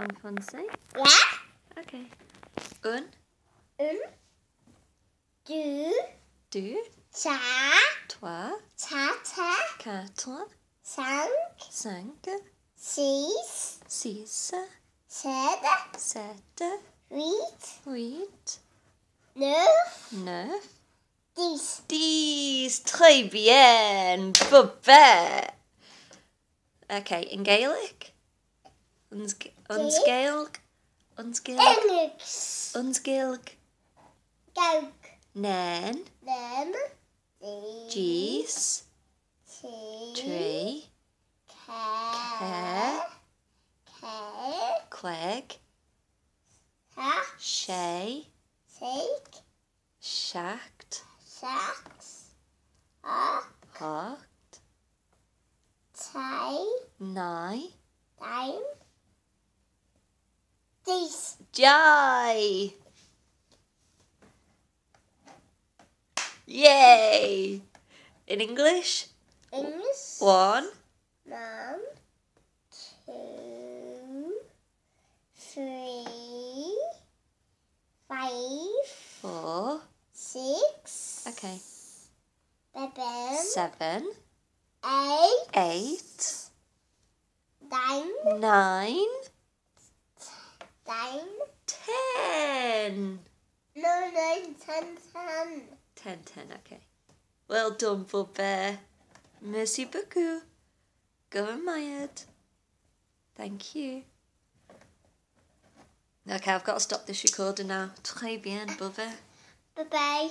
en français? Ja. Okay. Un, Du. deux, Ta. trois, Ta. quatre, Cinq. cinq, Six. six, Sept. sept, Huit. huit, Neuf. neuf, 10. 10. Très bien. Bobet. Okay, in Gaelic? Unsgailg? Enix. Unsgailg? Gauk. Nen, Nem. Gis, Tree, Care. Queg, Shay, Sake. Shacht, Sacks. Hot, Tie. Nigh, Dime. Dies. Jai. Yay! In English? English. 1, 1, 2, 3, 5, 4, 6. okay, 7, 7, 8, 8, 9, 9, 10. 10. No, 9, 10, 10. 10, 10, okay. Well done, Bubba. Merci beaucoup. Go on, Mayad. Thank you. Okay, I've got to stop this recorder now. Très bien, Bubba. Bye-bye.